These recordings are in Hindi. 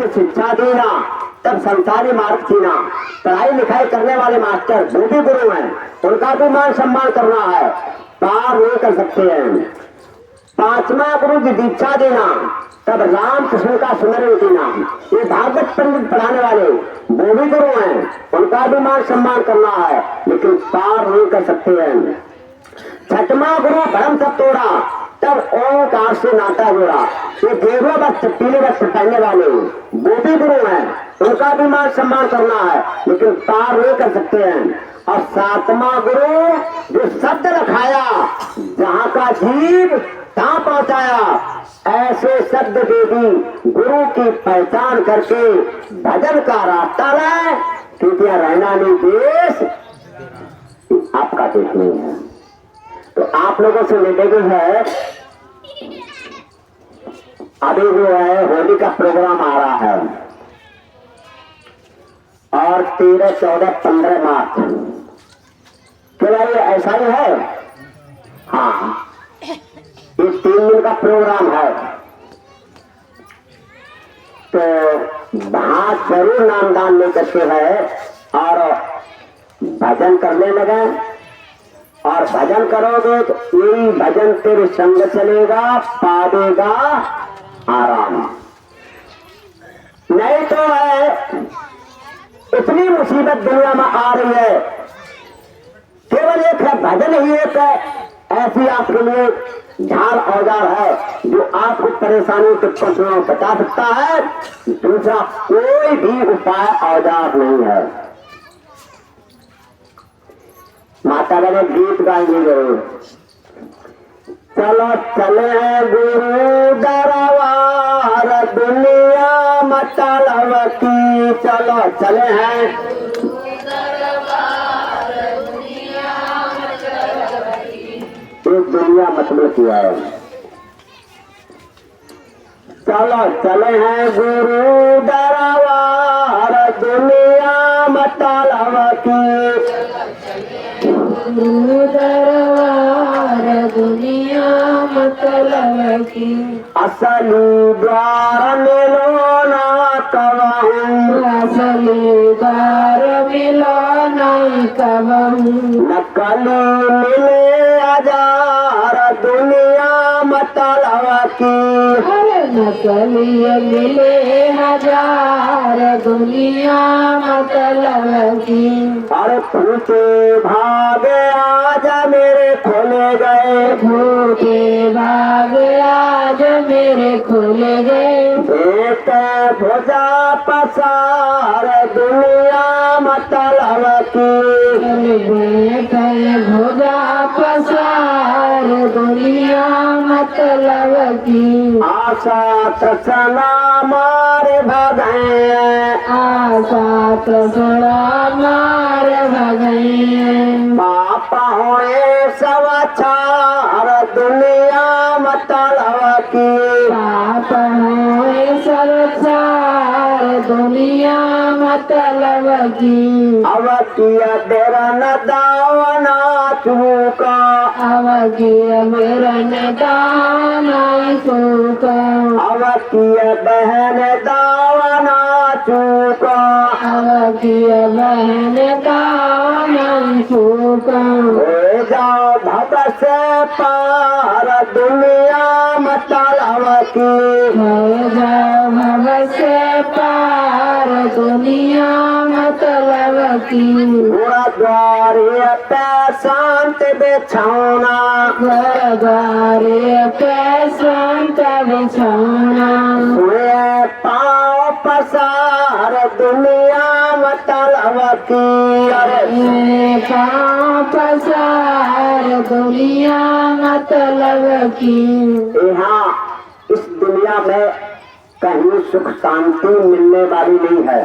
शिक्षा देना, तब संसारी मार्ग जीना। पढ़ाई लिखाई करने वाले मास्टर जो भी गुरु हैं उनका भी मान सम्मान करना है, पार नहीं कर सकते हैं। पांचवा गुरु की दीक्षा देना, तब राम कृष्ण का सुमरण देना। ये भागवत पंडित पढ़ाने वाले वो भी गुरु हैं, उनका भी मान सम्मान करना है, लेकिन पार नहीं कर सकते हैं। छठवां गुरु भ्रम सब तोड़ा, तब ओंकार से नाता जोड़ा। ये गेरुआ वस्त्र पीले वस्त्र पहनने वाले वो भी गुरु हैं, उनका भी मान सम्मान करना है, लेकिन पार नहीं कर सकते हैं। और सातवां गुरु जो शब्द रखाया, जहाँ का जीव तहाँ पहुंचाया, ऐसे शब्द देवी गुरु की पहचान करके भजन का रास्ता लाए, क्योंकि रहना नहीं देश आपका देश नहीं है। तो आप लोगों से निवेदन है, अभी जो है होली का प्रोग्राम आ रहा है और 13, 14, 15 मार्च, क्या ये ऐसा ही है? हाँ, ये 3 दिन का प्रोग्राम है, तो वहां जरूर नामदान लेकर के है और भजन करने लगे। और भजन करोगे तो यही भजन तेरे संग चलेगा, पावेगा आराम। नहीं तो है इतनी मुसीबत दुनिया में आ रही है, केवल एक है भजन ही एक है ऐसी आपके लिए झाड़ औजार है जो आपको परेशानी से पहुंचना बचा सकता है। दूसरा कोई भी उपाय औजार नहीं है। माता ने गीत गाएंगे जरूर। चलो चले गुरु दरबार दुनिया मतलब की, चलो चले हैं एक दुनिया मतलब की है। चलो चले हैं गुरु दरबार दुनिया मतलब की, दरबार दुनिया मतलब की। असली द्वार मिलो ना कबहू, असली द्वार मिलो नहीं कबहू। नकली मिले हजार दुनिया मतलब की, नकली मिले हजार दुनिया मतलब की। अरे पूछे भागे आज मेरे खोले गए, भूखे भाग आज मेरे खुले गए। एक भुजा पसार दुनिया मतलब की, भुजा पसार दुनिया मतलब की। आशा तृष्णा मारे भगे, आशा तृष्णा मार भगे। पाप होए सवाचार दुनिया मतलब की, पाप होए संसार दुनिया मतलब की। अवतिया तेरा न दावना चूका, अवगिय मेरा न दाना चूका। अवतिया बहन दावना चूका, अवगिय बहन दाना चूका। हो जाओ भव से पार दुनिया मतलब की, भव से पार दुनिया मतलब की। गुरुद्वारे पे शांत बिछौना, गुरुद्वारे पे शांत बिछौना। हुए पाँव पसार दुनिया मतलब की, अरे पसार दुनिया मतलब की। यहाँ इस दुनिया में कहीं सुख शांति मिलने वाली नहीं है।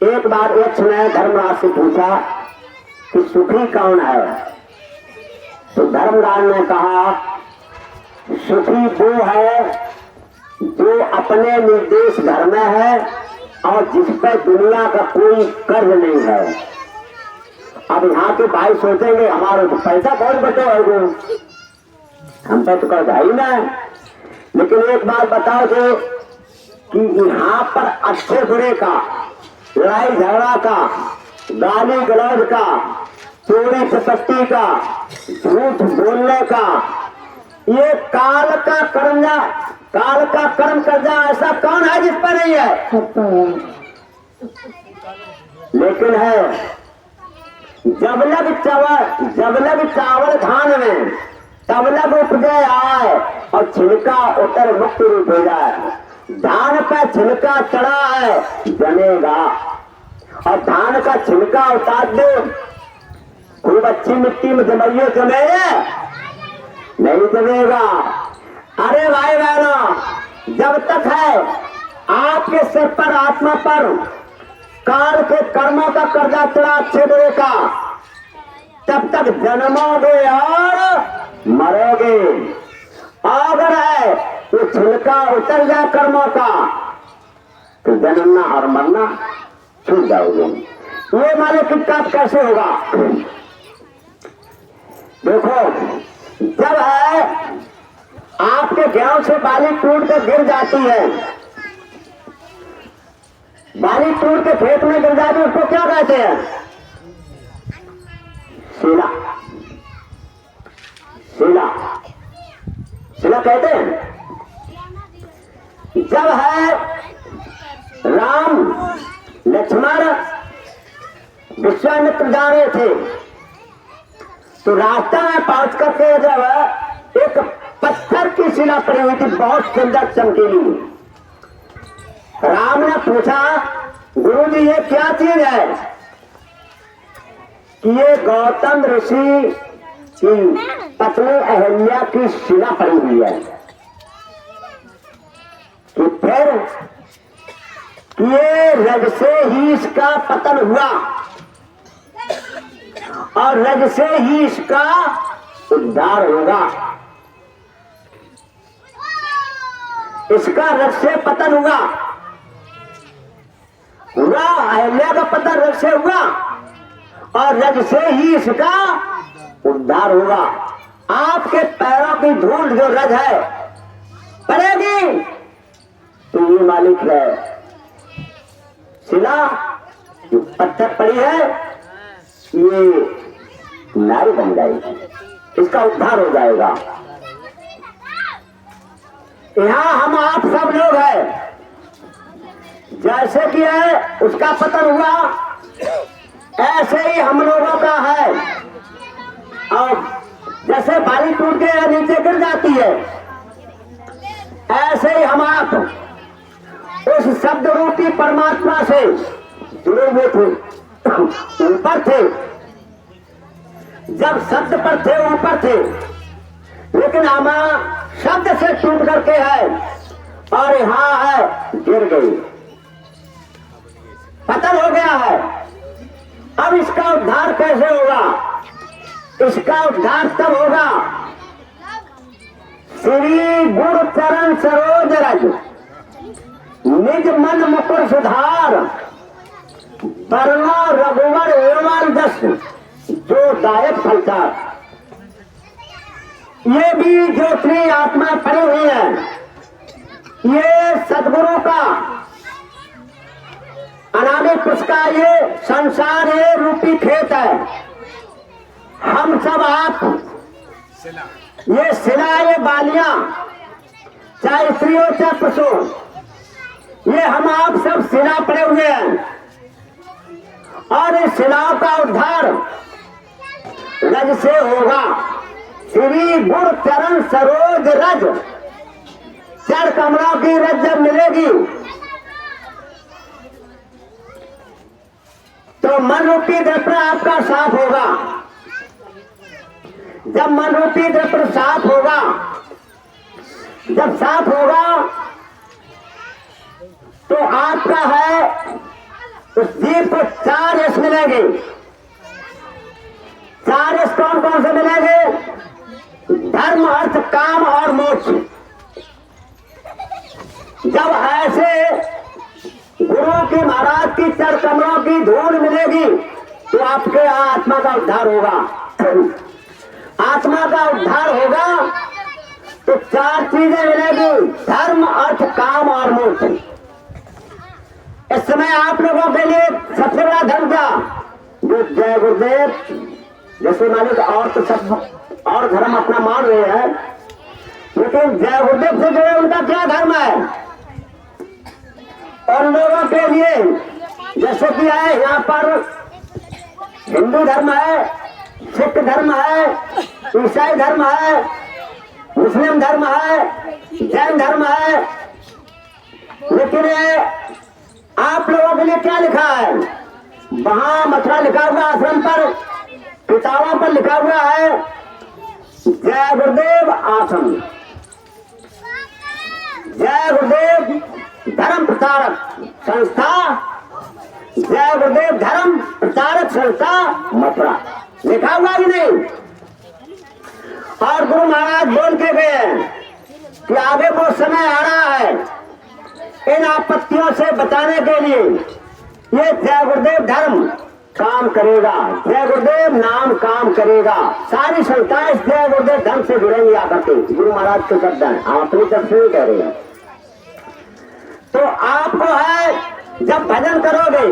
एक बार एक ने धर्मराज से पूछा कि सुखी कौन है, तो धर्मराज ने कहा सुखी वो है जो अपने निर्देश घर में है और जिस पर दुनिया का कोई कर्ज नहीं है। अब यहाँ के भाई सोचेंगे हमारे तो पैसा बहुत बटे है, हम पे तो कर्ज है ही ना। लेकिन एक बात बताओ, जो कि यहाँ पर अच्छे बुरे का, लड़ाई झगड़ा का, गाली गलौज का, चोरी चपट्टी का, झूठ बोलने का, ये काल का कर्म कर जा, ऐसा कौन है जिस पर नहीं है? सबका है। लेकिन है जब लग चावल धान में, तब लग उपजे आए और छिलका उतर मुक्त रूप हो जाए। धान का छिलका चढ़ा है जमेगा, और धान का छिलका उतार दो, खूब अच्छी मिट्टी में जमाइए, जमेगा नहीं जमेगा। अरे भाई बहनों, जब तक है आपके सिर पर, आत्मा पर काल के कर्मों का कर्जा चढ़ा अच्छे बुरे का, तब तक जन्मोगे और मरोगे। अगर है तो छिलका उतर जाए कर्मों का, तो जन्मना और मरना छूट जाओगे। ये माने कि कब कैसे होगा? देखो, जब है आपके गेहूं से बाली टूट कर गिर जाती है, बाली टूट के खेत में गिर जाती है, उसको क्या कहते हैं? शिला। शिला शिला कहते हैं। जब है राम लक्ष्मण विश्वामित्र जा रहे थे, तो रास्ता में पहुंच करके जब एक पत्थर की शिला पड़ी हुई थी, बहुत सुंदर चमकीली। राम ने पूछा, गुरुजी ये क्या चीज है? कि ये गौतम ऋषि की पत्नी अहल्या की शिला पड़ी हुई है। कि फिर ये रज से ही इसका पतन हुआ और रज से ही इसका उद्धार होगा। इसका रज से पतन हुआ, अहल्या का पतन रज से हुआ और रज से ही इसका उद्धार होगा। आपके पैरों की धूल जो रज है पड़ेगी, तो ये मालिक है शिला, जो पत्थर पड़ी है, ये नारी बन जाएगी, इसका उद्धार हो जाएगा। यहाँ हम आप सब लोग हैं, जैसे कि है उसका पतन हुआ, ऐसे ही हम लोगों का है। और जैसे बाली टूट के नीचे गिर जाती है, ऐसे ही हम आप उस शब्द रूपी परमात्मा से जुड़े हुए थे, ऊपर थे। जब शब्द पर थे, ऊपर थे, लेकिन हम शब्द से टूट करके है और यहाँ है गिर गई, पतन हो गया है। अब इसका उद्धार कैसे होगा? इसका उद्धार तब होगा, श्री गुरु चरण सरोज रज निज मन मुकुर सुधार, वरना रघुवर एवं दस जो दायक फलचार। ये भी जो श्री आत्मा पड़ी हुई है, ये सदगुरु का अनामिक पुष्का, ये संसार, ये रूपी खेत है। हम सब आप ये शिला, ये बालियां, चाहे स्त्री हो चाहे पुरुष हो, ये हम आप सब शिला पड़े हुए हैं। और इस शिलाओं का उद्धार रज से होगा। श्री गुरु चरण सरोज रज, चर कमलों की रज जब मिलेगी तो मन रूपी दर्पण आपका साफ होगा। जब मन रूपी दर्पण साफ होगा, जब साफ होगा तो आपका है उस जीव को 4 यश मिलेंगे। 4 यश कौन कौन से मिलेंगे? धर्म, अर्थ, काम और मोक्ष। जब ऐसे गुरु की, महाराज की चर कमलों की धूल मिलेगी तो आपके आत्मा का उद्धार होगा। आत्मा का उद्धार होगा तो 4 चीजें मिलेगी, धर्म, अर्थ, काम और मोक्ष। इस समय आप लोगों के लिए सबसे बड़ा धर्म क्या, जो जय गुरुदेव जैसे मालिक और तो सब और धर्म अपना मान रहे हैं, लेकिन जय गुरुदेव से जुड़े उनका क्या धर्म है। और लोगों के लिए जैसे कि है यहाँ पर हिंदू धर्म है, सिख धर्म है, ईसाई धर्म है, मुस्लिम धर्म है, जैन धर्म है, लेकिन आप लोगों के लिए क्या लिखा है, वहां मथुरा लिखा हुआ आश्रम पर किताबों पर लिखा हुआ है जय गुरुदेव आश्रम, जय गुरुदेव धर्म प्रचारक संस्था, जय गुरुदेव धर्म प्रचारक संस्था मथुरा लिखा हुआ कि नहीं। और गुरु महाराज बोल के गए हैं कि आगे वो समय आ रहा है इन आपत्तियों से बचाने के लिए ये जय गुरुदेव धर्म काम करेगा, जय गुरुदेव नाम काम करेगा। सारी संस्थाएं जय गुरुदेव धर्म से जुड़ेंगी आकर के, गुरु महाराज के शब्द हैं, हम अपनी तरफ से नहीं कह रहे हैं। तो आपको है जब भजन करोगे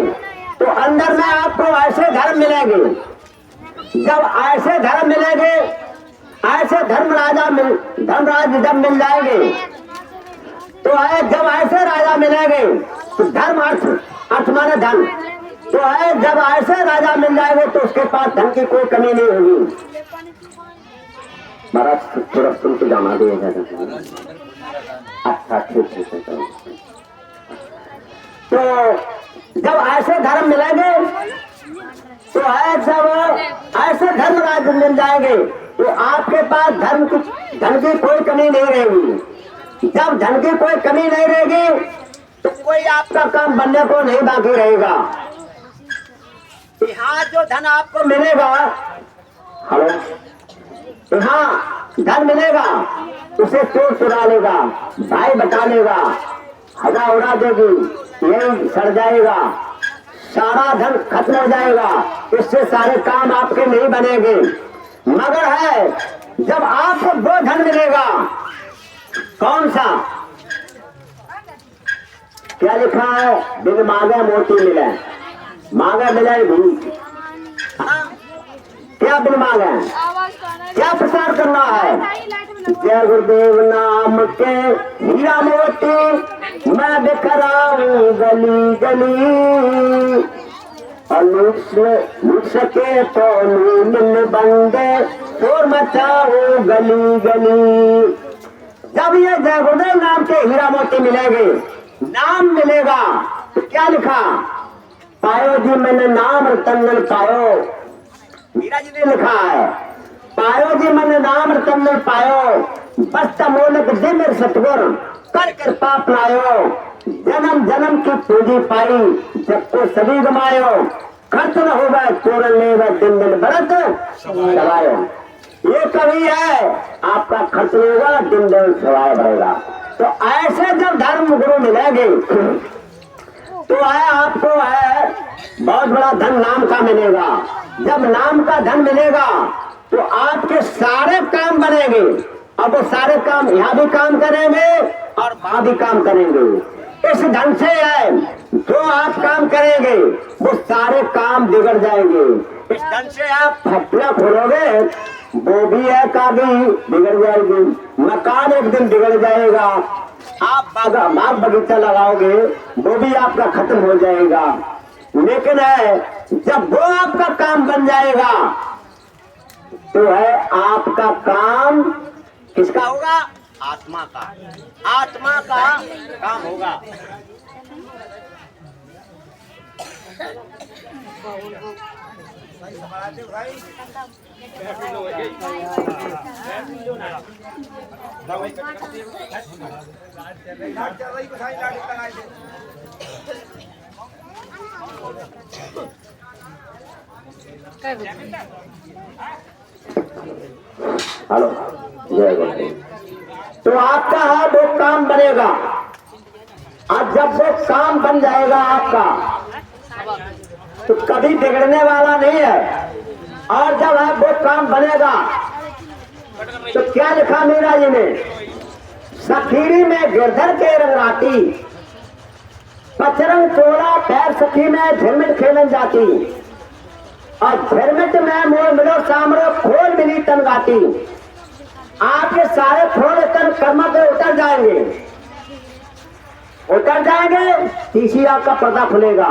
तो अंदर में आपको ऐसे धर्म मिलेंगे, जब ऐसे धर्म मिलेंगे, ऐसे धर्मराज जब मिल जाएंगे तो है, जब ऐसे राजा मिलेंगे तो धर्म अर्थ माने धन, तो है जब ऐसे राजा मिल जाएंगे तो उसके पास धन की कोई कमी नहीं होगी। महाराज थोड़ा सुन के जमा दिएगा। अच्छा ठीक है। तो जब ऐसे धर्म मिलेंगे तो है, जब ऐसे धर्म राज्य मिल जाएंगे तो आपके पास धन की कोई कमी नहीं रहेगी। जब धन की कोई कमी नहीं रहेगी तो कोई आपका काम बनने को नहीं बाकी रहेगा। यहाँ जो धन आपको मिलेगा, हेलो, यहाँ धन मिलेगा उसे चोर चुरा लेगा, भाई बटा लेगा, हवा उड़ा देगी, यही सड़ जाएगा, सारा धन खत्म हो जाएगा, इससे सारे काम आपके नहीं बनेंगे। मगर है जब आपको वो धन मिलेगा, कौन सा, क्या लिखा है, बिन मांगे मोती मिले, मांगे मिले भी, क्या बिन मांगे, क्या प्रचार करना है, जय गुरुदेव नाम के हीरा मोती मैं बिखराऊं गली गली, और लूट सके तो मिल बंदे शोर मचाऊं गली गली। जब ये जय गुरुदेव नाम के हीरा मोती मिलेंगे, नाम मिलेगा, तो क्या लिखा, पायो जी मैंने नाम रतन पायो, मीरा जी ने लिखा है, पायो जी मैंने नाम रतन पायो, बस्त मोलक दे मेरे सतगुर कर कृपा अपनायो, जन्म जन्म की पूंजी पाई जब को सभी गमायो, खर्च न होगा चोरन लेगा दिन दिन बरत चलायो। ये कवि है, आपका खर्च नहीं होगा, दिन दिन सवाय बढ़ेगा। तो ऐसे जब धर्म गुरु मिलेंगे तो है आपको है बहुत बड़ा धन नाम का मिलेगा। जब नाम का धन मिलेगा तो आपके सारे काम बनेंगे। अब वो सारे काम यहाँ भी काम करेंगे और वहां भी काम करेंगे। इस धन से है जो आप काम करेंगे वो सारे काम बिगड़ जाएंगे। इस धन से आप फैक्ट्रियां खोलोगे, वो भी है काबी बिगड़ जाएगी, मकान एक दिन बिगड़ जाएगा, आप बाग बगीचा लगाओगे वो भी आपका खत्म हो जाएगा। लेकिन है जब वो आपका काम बन जाएगा तो है आपका काम किसका होगा, आत्मा का, आत्मा का काम होगा। हेलो, जय गुरुदेव। तो आपका है वो काम बनेगा, और जब वो काम बन जाएगा आपका तो कभी बिगड़ने वाला नहीं है। और जब है वो काम बनेगा तो क्या लिखा मीरा जी ने, सखीरी में गिरधर के रंगराती, पचरंग चोला पैर सखी में झिरमिट खेलन जाती, और झिरमिट में मोर मिलो सामरो खोल मिली तन गाती। आपके सारे खोल तन कर्म पे उतर जाएंगे, उतर जाएंगे, तीसरी आंख का पर्दा खुलेगा।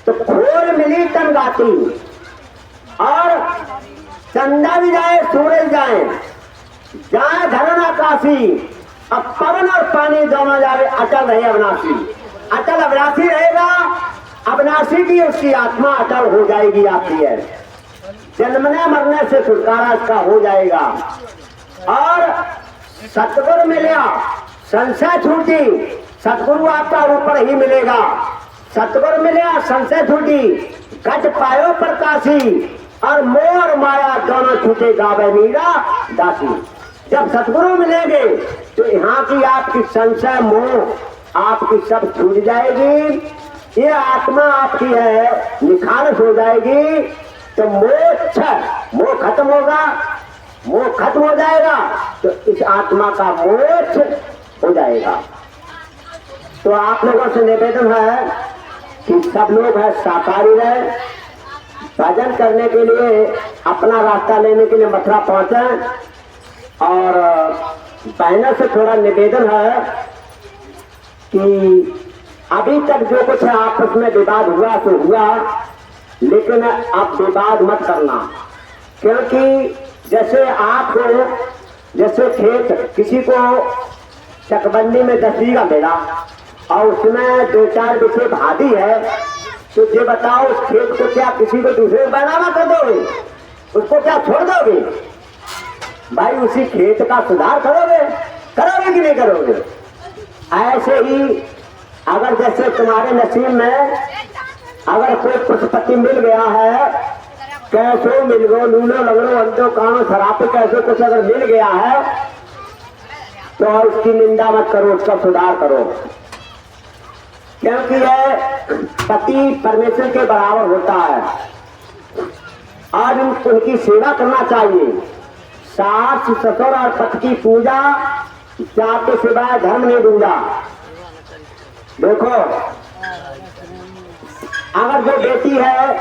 तो खोल मिली तन गाती, और चंदा भी जाए सूरज जाए, जाए धरन आकाशी, अब पवन और पानी दोनों जाए, अटल रहे अविनाशी। अटल अविनाशी रहेगा, अविनाशी की उसकी आत्मा अटल हो जाएगी। आपकी है जन्मने मरने से छुटकारा इसका हो जाएगा। और सतगुरु मिला संशय छूटी, सतगुरु आपका ऊपर ही मिलेगा। सतगुरु मिला संशय छूटी, गज पायो प्रकाशी, और मोह और माया दोनों छूटे गावे मीरा दासी। जब सतगुरु मिलेंगे तो यहाँ की आपकी संशय मोह आपकी सब छूट जाएगी। ये आत्मा आपकी है निखालस हो जाएगी। तो मोक्ष, मोह खत्म होगा, मोह खत्म हो जाएगा तो इस आत्मा का मोक्ष हो जाएगा। तो आप लोगों से निवेदन है कि सब लोग है शाकाहारी रहे, भजन करने के लिए अपना रास्ता लेने के लिए मथुरा पहुंचे। और बहनों से थोड़ा निवेदन है कि अभी तक जो कुछ आपस में विवाद हुआ तो हुआ, लेकिन आप विवाद मत करना। क्योंकि जैसे आपको, जैसे खेत किसी को चकबंदी में 10 बीघा मिला और उसमें 2-4 विषय भादी है, तो ये बताओ उस खेत को क्या किसी को दूसरे को बनाना कर दोगे? उसको क्या छोड़ दोगे? भाई उसी खेत का सुधार करोगे, करोगे कि नहीं करोगे? ऐसे ही अगर जैसे तुम्हारे नसीब में अगर कोई पुष्पति मिल गया है, कैसो मिल गो, लूलो लगड़ो अंतो कानो शराब कैसे कुछ अगर मिल गया है तो उसकी निंदा मत करो, उसका सुधार करो। क्योंकि यह पति परमेश्वर के बराबर होता है और उनकी सेवा करना चाहिए। सास ससुर और पति की पूजा जाके सिवाय धर्म नहीं दूंगा। देखो अगर जो बेटी है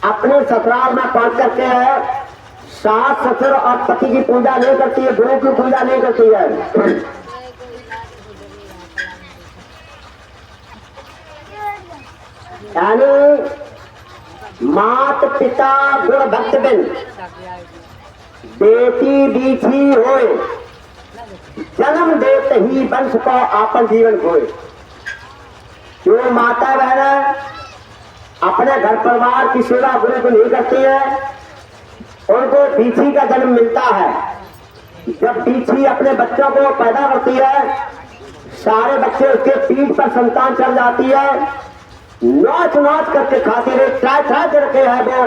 अपने ससुराल में पहुंच करके है सास ससुर और पति की पूजा नहीं करती है, गुरु की पूजा नहीं करती है, यानी मात पिता गुण भक्त बिन बेटी बीछी होए, जन्म देत ही वंश को आपन जीवन खोए। जो माता बहन अपने घर परिवार की सेवा गुरु को नहीं करती है, उनको बीछी का जन्म मिलता है। जब बीछी अपने बच्चों को पैदा करती है, सारे बच्चे उसके पीठ पर संतान चल जाती है, नोच नोच करके खाती रही, ट्राई ट्राई करके है वो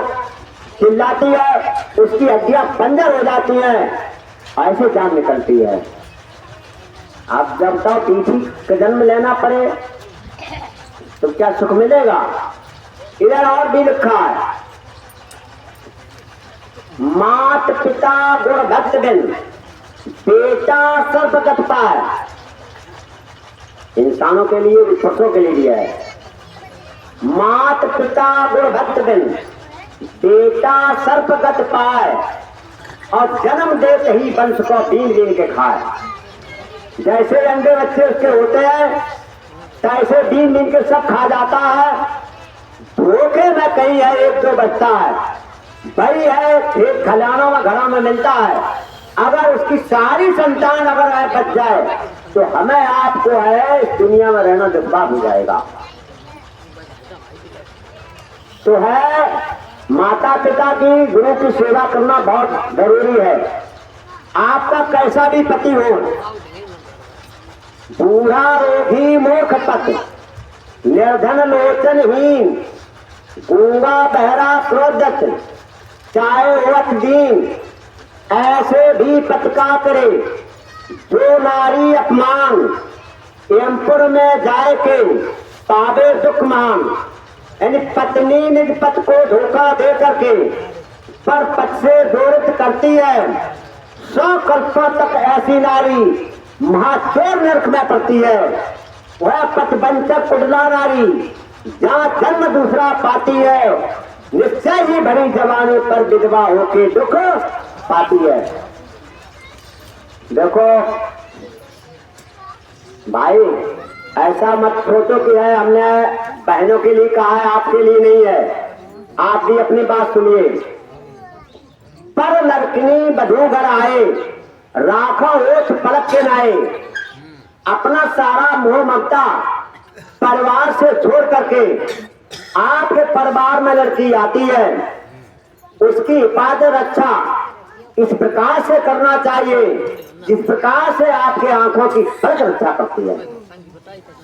चिल्लाती है, उसकी हड्डियां बंजर हो जाती हैं, ऐसे जान निकलती है। अब जब तक पीछी का जन्म लेना पड़े तो क्या सुख मिलेगा? इधर और भी लिखा है, मात पिता गुण भक्त बिन बेटा सर्वगत पाए। इंसानों के लिए भी पशुओं के लिए भी है। मात पिता गुण भक्त बिन बेटा सर्पगत पाए, और जन्म देते ही वंश को बीन बीन के खाए। जैसे अंडे बच्चे उसके होते हैं तैसे बीन बीन के सब खा जाता है। धोखे में कहीं है एक दो बचता है, भाई है खेत खलिहानों में घरों में मिलता है। अगर उसकी सारी संतान अगर है बच जाए तो हमें आपको है इस दुनिया में रहना दुर्भाग्य हो जाएगा। तो है माता पिता की गुरु की सेवा करना बहुत जरूरी है। आपका कैसा भी पति हो, बूढ़ा रोगी मूर्ख पति, निर्धन लोचनहीन, गूंगा बहरा क्रोधत, चाहे वत दीन, ऐसे भी पतका करे जो नारी अपमान, यमपुर में जाए के पावे दुख मान। यानी पत्नी निज पत को धोखा दे करके पर पत से दूरित करती है, 100 कल्पों तक ऐसी नारी महाचोर नरक में पड़ती है। वह पथबंचक कुडला नारी जहाँ जन्म दूसरा पाती है, निश्चय ही भरी जवानी पर विधवा होके दुख पाती है। देखो भाई, ऐसा मत सोचो कि है हमने बहनों के लिए कहा है, आपके लिए नहीं है। आप भी अपनी बात सुनिए। पर लड़किनी बधू घर आए, राखो ओठ पलक के नाए, अपना सारा मोह ममता परिवार से छोड़ करके आपके परिवार में लड़की आती है, उसकी हिफाजत रक्षा इस प्रकार से करना चाहिए जिस प्रकार से आपके आंखों की फर्क रक्षा करती है,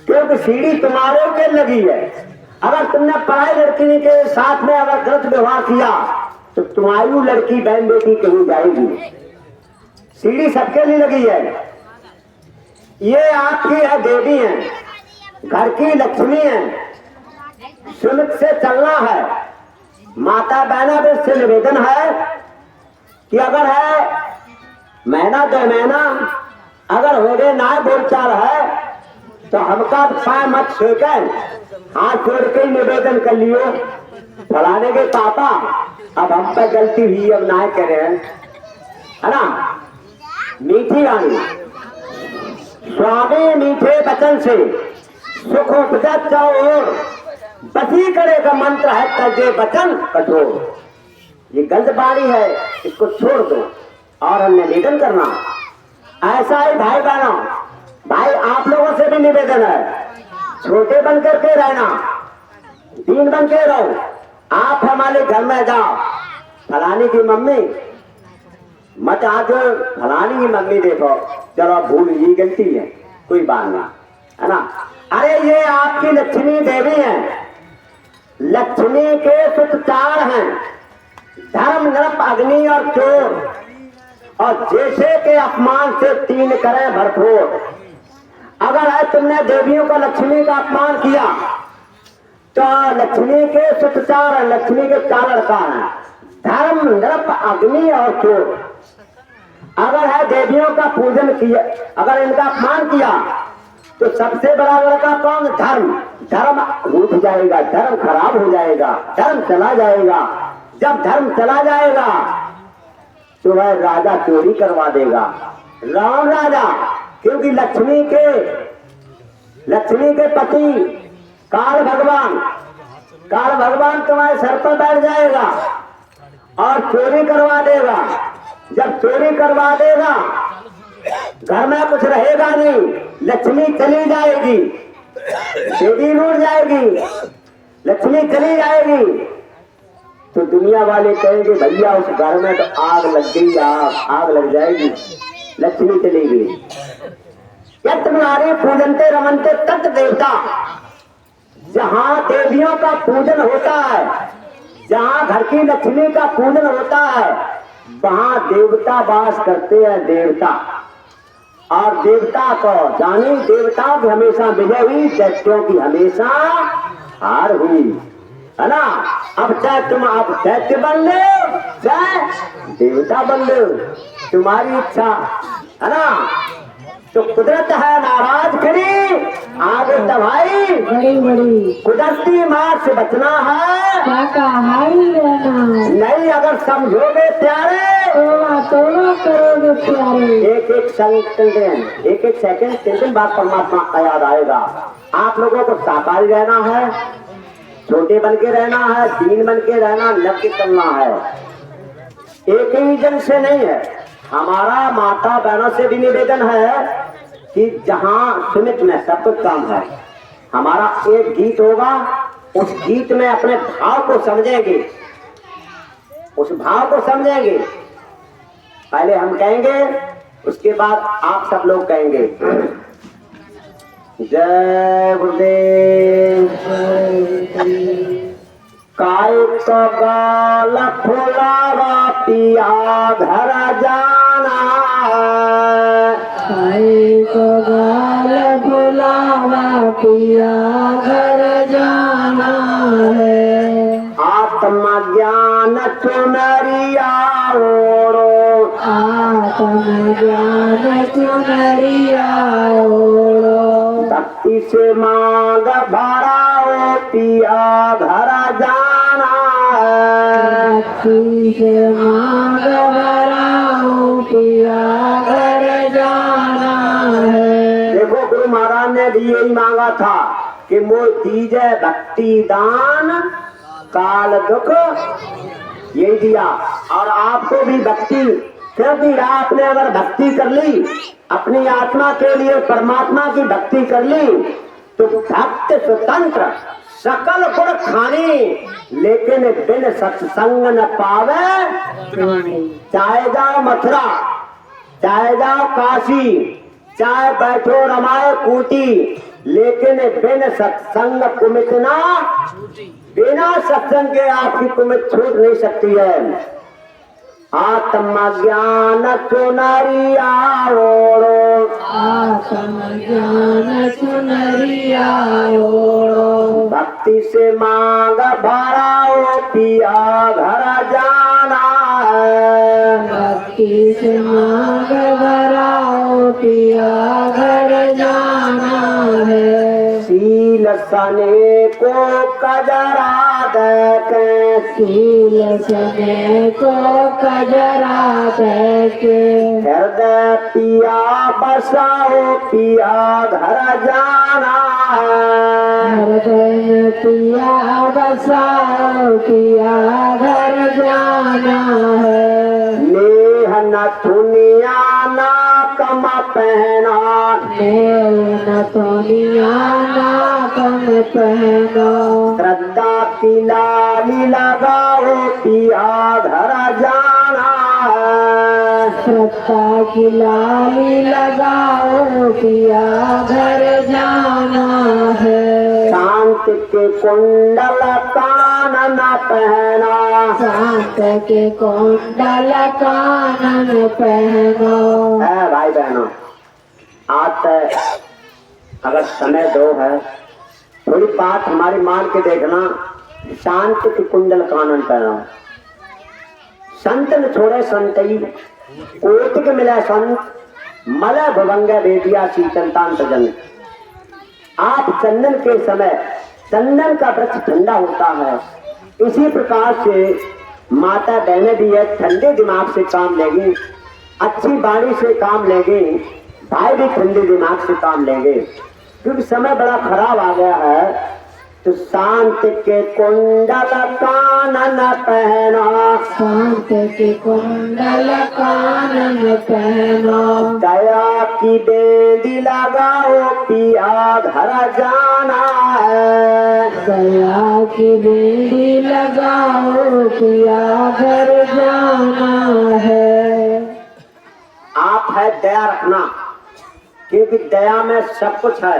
क्योंकि सीढ़ी तुम्हारे ऊपर लगी है। अगर तुमने पढ़ाई लड़की के साथ में अगर गलत व्यवहार किया तो तुम्हारी लड़की बहन बेटी कहीं जाएगी। सीढ़ी सबके लिए लगी है। ये आपकी है देवी है, घर की लक्ष्मी है, सुमित से चलना है। माता बहना से निवेदन है कि अगर है महीना 2 महीना अगर हो गए ना बोलचाल है तो हमका पाए मत सेकन, हाथ जोड़ के निवेदन कर लियो फलाने के पापा अब हम पे गलती हुई, अब ना करें, है ना। मीठी वाणी स्वामी मीठे वचन से सुख उपजत जाओ और बसी करेगा मंत्र है तजे वचन कठोर। ये गलत बाणी है, इसको छोड़ दो और हम निवेदन करना। ऐसा ही भाई बहनों, भाई आप लोगों से भी निवेदन है, छोटे बन करके रहना, दीन बन के रहो। आप हमारे घर में जाओ, फलानी की मम्मी मत आज फलानी की मम्मी देखो, चलो भूल ये गलती है, कोई बात ना, है ना। अरे ये आपकी लक्ष्मी देवी है, लक्ष्मी के सुचार हैं, धर्म नरप अग्नि और चोर, और जैसे के अपमान से 3 करें भरपूर। अगर है तुमने देवियों का लक्ष्मी का अपमान किया तो लक्ष्मी के सुचार, लक्ष्मी के 4 लड़का है, धर्म नरप अग्नि और चोर। अगर है देवियों का पूजन किया, अगर इनका अपमान किया तो सबसे बड़ा लड़का कौन? धर्म। धर्म रूठ जाएगा, धर्म खराब हो जाएगा, धर्म चला जाएगा। जब धर्म चला जाएगा तो वह राजा चोरी करवा देगा, राम राजा, क्योंकि लक्ष्मी के पति काल भगवान तुम्हारे सर पर बैठ जाएगा और चोरी करवा देगा। जब चोरी करवा देगा घर में कुछ रहेगा नहीं, लक्ष्मी चली जाएगी, देवी लूट जाएगी, लक्ष्मी चली जाएगी, तो दुनिया वाले कहेंगे भैया उस घर में तो आग लग गई, आग लग जाएगी, लक्ष्मी चली गई। यत नारी पूजनते रमनते तत् देवता, जहाँ देवियों का पूजन होता है, जहाँ घर की लक्ष्मी का पूजन होता है, वहाँ देवता वास करते हैं, देवता। और देवता को जानी, देवताओं की हमेशा विजय हुई, दैत्यों की हमेशा हार हुई, है ना। अब चाहे तुम आप दैत्य बन लो चाहे देवता बन लो, तुम्हारी इच्छा, है ना। तो कुदरत है नाराज करी आगे दवाई बड़ी कुदरती मार से बचना है, शाकाहारी रहना, नहीं अगर समझोगे प्यारे तोड़ा करोगे प्यारे। एक एक सेकंड बाद परमात्मा का याद आएगा। आप लोगों को शाकाहारी रहना है, छोटे बन के रहना है, दीन बन के रहना, नृत्य करना है। एक ही जन से नहीं है, हमारा माता बहनों से भी निवेदन है कि जहाँ सुमित में सब कुछ काम है। हमारा एक गीत होगा, उस गीत में अपने भाव को समझेंगे, उस भाव को समझेंगे। पहले हम कहेंगे, उसके बाद आप सब लोग कहेंगे। जय गुरुदेव। काय को गाल फुलावा पिया घर जाना है, काय को गाल फुलावा पिया घर जाना है। आत्मज्ञान चुनरिया ओरो, आत्मज्ञान चुनरिया ओरो। भक्ति से मांग भराओ पिया घर जाना है। भक्ति से मांग भराओ पिया घर जाना है। देखो गुरु महाराज ने भी यही मांगा था कि मोह दीजे भक्ति दान काल दुख, यही दिया। और आपको भी भक्ति, क्योंकि आपने अगर भक्ति कर ली अपनी आत्मा के लिए, परमात्मा की भक्ति कर ली, तो भक्त स्वतंत्र सकल गुण खानी, लेकिन बिन सत्संग न पावे। चाहे जाओ मथुरा, चाहे जाओ काशी, चाहे बैठो रमाए कूटी, लेकिन बिन सत्संग कुमित ना, बिना सत्संग के आपकी कुमित छूट नहीं सकती है। आत्मज्ञान चुनरिया ओढ़ो, आत्मज्ञान चुनरिया ओढ़ो। भक्ति से मांग भराओ पिया घर जाना है। भक्ति से मांग भराओ पिया घर जाना है। शील सने को कजरा देके, शील सने को कजरा देके, हृदय पिया बसाओ पिया घर जाना है। हृदय पिया बसाओ पिया घर जाना है। नेह न दुनिया ना कम पहना, न दुनिया ना कम पहनो। श्रद्धा की लाली लगाओ पिया घर जाना है। श्रद्धा की लाली लगाओ पिया घर जाना है। शांत के कुंडल कान न पहना, शांत के कुंडल कानन पहनो। है भाई बहनों, आज अगर समय दो है, थोड़ी बात हमारी मान के देखना। शांत की कुंडल कानन पहना, संत न छोड़े संतई, कोटि के मिला संत, मलय भवंग बेदिया शीतलतांत जन। आप चंदन के समय, चंदन का वृक्ष ठंडा होता है, इसी प्रकार से माता बहने भी है, ठंडे दिमाग से काम लेगी, अच्छी वाणी से काम लेगी, भाई भी ठंडे दिमाग से काम लेंगे, क्योंकि समय बड़ा खराब आ गया है। तो शांत के कुंडल कानन पहना, शांत के कुंडल कानन पहनो। दया की बेदी लगाओ पिया घर जाना है। दया की बेड़ी लगाओ पिया घर जाना है। आप है दया रखना, क्योंकि दया में सब कुछ है,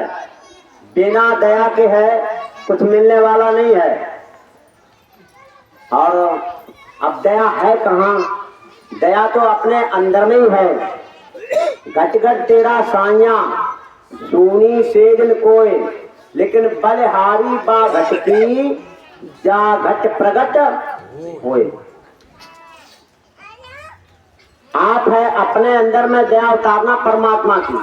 बिना दया के है कुछ मिलने वाला नहीं है। और अब दया है कहाँ? दया तो अपने अंदर में ही है। घट घट तेरा साइया सोनी सेजन कोय, लेकिन बलहारी बा घट की जा घट प्रगट होए। आप है अपने अंदर में दया उतारना परमात्मा की,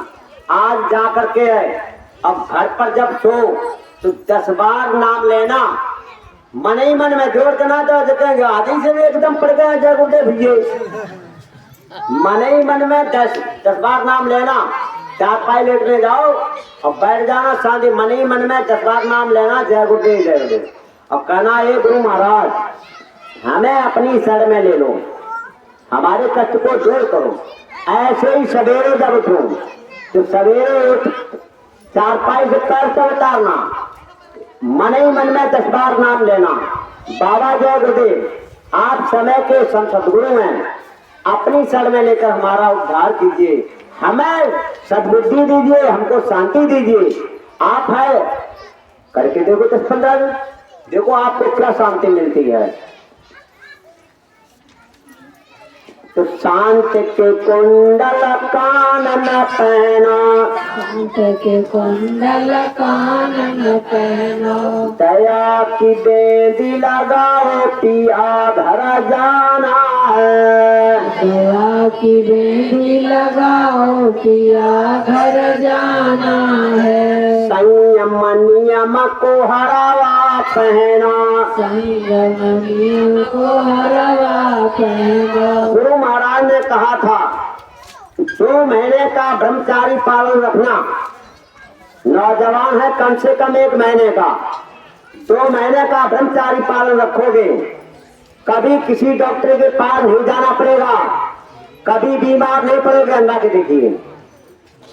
आज जा करके है। अब घर पर जब सो तो 10 बार नाम लेना, मन ही मन में जोड़ के ना तो देखेंगे आदि से भी एकदम पड़ गए जय गुरुदेव भैये। मन ही मन में 10 बार नाम लेना, 4 पाई लेटने जाओ और बैठ जाना शांति, मन ही मन में 10 बार नाम लेना जय गुरुदेव जय गुरुदेव, और कहना ये गुरु महाराज हमें अपनी शरण में ले लो, हमारे कष्ट को दूर करो। ऐसे ही सवेरे जब उठो तो सवेरे उठ 4 पाई से पैर से उतारना, मन ही मन में 10 बार नाम लेना, बाबा जय गुरुदेव आप समय के सदगुरु हैं, अपनी शरण में लेकर हमारा उद्धार कीजिए, हमें सद्बुद्धि दीजिए, हमको शांति दीजिए। आप है करके देखो 10-15 दिन, देखो आपको क्या शांति मिलती है। तो शांत के कुंडल कानन पहनो, शांत के कुंडल कानन पहनो, दया की बेदी लगाओ पिया घर जाना है, दया की बेड़ी लगाओ पिया घर जाना है, संयम नियम को हरावा पहना। संयम नियम को हरवा पहनो। गुरु महाराज ने कहा था 2 महीने का ब्रह्मचारी पालन रखना, नौजवान है कम से कम 1 महीने का, 2 महीने का ब्रह्मचारी पालन रखोगे, कभी किसी डॉक्टर के पास नहीं जाना पड़ेगा, कभी बीमार नहीं पड़ोगे। अल्लाह के देखिए,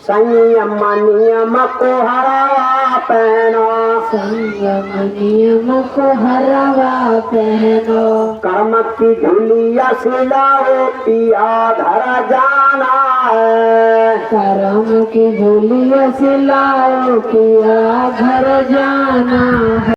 संयम नियम को हरावा पहनो, संयम नियम को हरवा पहनो, कर्म की झुलिया सिलाओ पिया घर जाना है, कर्म की झोलिया सिलाओ पिया घर जाना है।